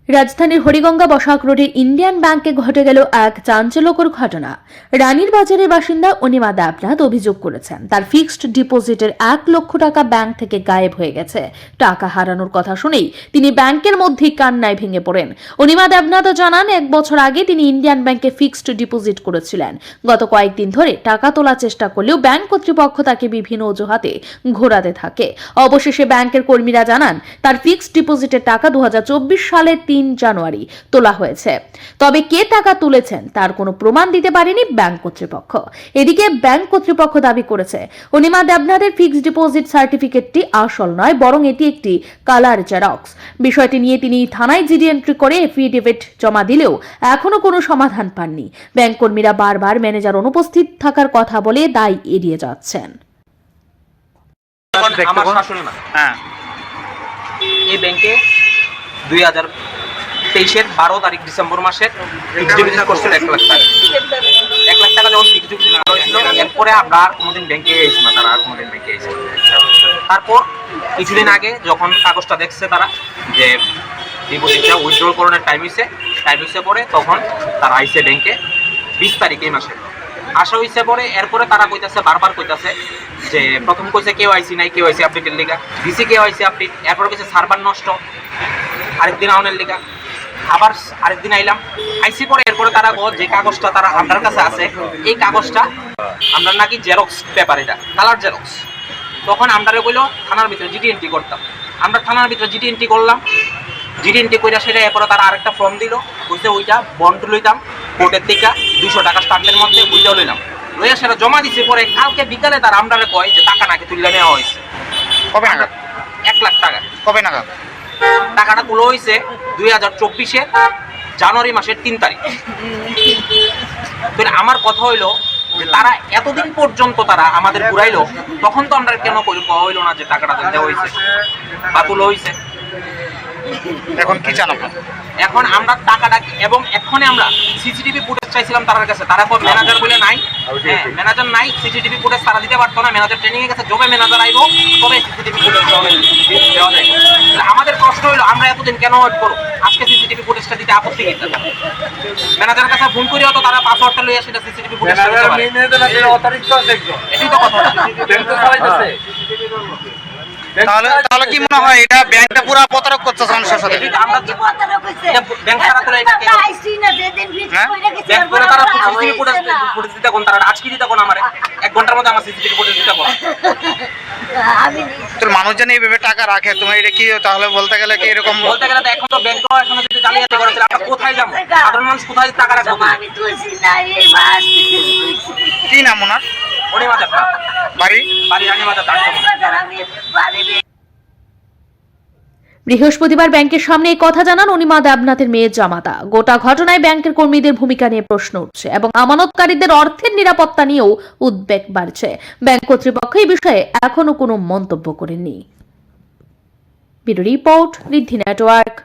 রাজধানীর হরিগঙ্গা বসাক রোডের ইন্ডিয়ান ব্যাংকে ঘটে গেল এক চাঞ্চল্যকর ঘটনা। রানীর বাজারের বাসিন্দা অনিমা দেবনাথ অভিযোগ করেছেন তার ফিক্সড ডিপোজিটের 1 লক্ষ টাকা ব্যাংক থেকে গায়েব হয়ে গেছে। টাকা হারানোর কথা শুনেই তিনি ব্যাংকের মধ্যেই কান্নায় ভেঙে পড়েন। অনিমা দেবনাথ জানান 1 বছর আগে তিনি ইন্ডিয়ান ব্যাংকে ফিক্সড ডিপোজিট করেছিলেন। গত কয়েকদিন ধরে টাকা তোলার চেষ্টা করলেও ব্যাংক কর্তৃপক্ষ তাকে বিভিন্ন অজুহাতে ঘোরাতে থাকে। অবশেষে ব্যাংকের কর্মীরা জানান তার ফিক্সড ডিপোজিটের টাকা 2024 সালের 3 জানুয়ারি তোলা হয়েছে। তবে কে টাকা তুলেছেন তার কোনো প্রমাণ দিতে পারেনি ব্যাংক কর্তৃপক্ষ। এদিকে ব্যাংক কর্তৃপক্ষ দাবি করেছে অনিমা দেবনাথের ফিক্সড ডিপোজিট সার্টিফিকেটটি আসল নয়, বরং এটি একটি কালার জেরক্স। বিষয়টি নিয়ে তিনি থানায় জিডি এন্ট্রি করে এফিডেভিট জমা দিলেও এখনো কোনো সমাধান পাননি। ব্যাংক কর্মীরা বারবার ম্যানেজার অনুপস্থিত থাকার কথা বলে দায় এড়িয়ে যাচ্ছেন। আমার শাশুড়ি মা এই ব্যাংকে 2023-এর 12 তারিখ ডিসেম্বর মাসের ফিক্সড ডিপোজিট করছিল 1 লাখ টাকা। 1 লাখ টাকা যখন ফিক্সড ডিপোজিট করেছিল, এরপরে আমরা আর কোনোদিন ব্যাংকে এসেছি না, তারা আর কোনোদিন ব্যাংকে এসেছে। তারপর কিছুদিন আগে যখন কাগজটা দেখছে তারা যে ডিপোজিটটা উইথড্রল করানোর টাইম হয়েছে পরে, তখন তারা আইসে ব্যাংকে 20 তারিখ এই মাসে আসা হয়েছে পরে। এরপরে তারা কইতাছে, বারবার কইতাছে যে প্রথম কইছে কেওআইসি নাই, কেওআইসি আপডেটের লিগা দিছি, কেওআইসি আপডেট। এরপরে কইছে সার্ভার নষ্ট, আরেকদিন আউনের লিগা, আবার আরেকদিন আইসি পরে। এরপরে তারা যে কাগজটা তারা আপনার কাছে আছে, এই কাগজটা আমরা নাকি জেরক্স পেপার, এটা কালার জেরক্স। তখন আমরা কইলো থানার ভিতরে জিডি এন্ট্রি করতাম। আমরা থানার ভিতরে জিডি এন্ট্রি করলাম। জিডি এন্ট্রি করে সেটা এরপরে তারা আরেকটা ফর্ম দিল, বুঝতে ওইটা বন্ড লইতাম কোর্টের থেকে 200 টাকা স্টাম্পের মধ্যে, ওইটাও লইলাম। লইয়া সেটা জমা দিছে পরে। কালকে বিকালে তারা আমরা কয় যে টাকা নাকি তুলে নেওয়া হয়েছে। কবে নাগাদ? 1 লাখ টাকা। কবে নাগাদ? টাকাটা তুলে হয়েছে 2024-এর জানুয়ারি মাসের 3 তারিখ। তো আমার কথা হইলো যে তারা এতদিন পর্যন্ত তারা আমাদের ঘুরাইলো, তখন তো আমরা কেন হইলো না যে টাকাটা দেওয়া হয়েছে বা তুলে হয়েছে। এখন কি চান আপনার? এখন আমরা টাকাটা, এবং এক্ষণে আমরা সিসিটিভি ফুটেজ চাইছিলাম তার কাছে। তারা কোনো ম্যানেজার বলে নাই, ম্যানেজার নাই, সিসিটিভি ফুটেজ তারা দিতে পারতো না। ম্যানেজার ট্রেনিং এ গেছে, যবে ম্যানেজার আইবো তবে সিসিটিভি ফুটেজ দেওয়া যায়। আমাদের প্রশ্ন হইলো আমরা এতদিন কেন ওয়েট করবো, আজকে সিসিটিভি ফুটেজটা দিতে আপত্তি কি? ম্যানেজারের কাছে ফোন করিও তো তারা পাসওয়ার্ডটা লইয়া সেটা সিসিটিভি ফুটেজটা দিতে পারে। এটাই তো কথা। তাহলে কি মনে হয় এটা ব্যাংকটা পুরো প্রতারক করছে মানুষের সাথে? আমরা ব্যাংক ছাড়া তো এটা ব্যাংক করে তারা সিসিটিভি ফুটেজ দিতে কোন, তারা আজকে দিতে কোন, আমার 1 ঘন্টার মধ্যে আমার সিসিটিভি ফুটেজ দিতে কোন। তোর মানুষজন এইভাবে টাকা রাখে, তোমার এটা কি তাহলে বলতে গেলে কি এরকম? বলতে গেলে তো এখন তো ব্যাংক এখনো যদি জালিয়াতি করেছিল, আমরা কোথায় যাবো? সাধারণ মানুষ কোথায় টাকা রাখবো? কি নাম ওনার? অনিমা দেবনাথ। বাড়ি রানীর বাজার। বৃহস্পতিবার ব্যাংকের সামনে এই কথা জানান অনিমা দেবনাথের মেয়ের জামাতা। গোটা ঘটনায় ব্যাংকের কর্মীদের ভূমিকা নিয়ে প্রশ্ন উঠছে এবং আমানতকারীদের অর্থের নিরাপত্তা নিয়েও উদ্বেগ বাড়ছে। ব্যাংক কর্তৃপক্ষ এই বিষয়ে এখনো কোনো মন্তব্য করেননি। ব্যুরো রিপোর্ট, ঋদ্ধি নেটওয়ার্ক।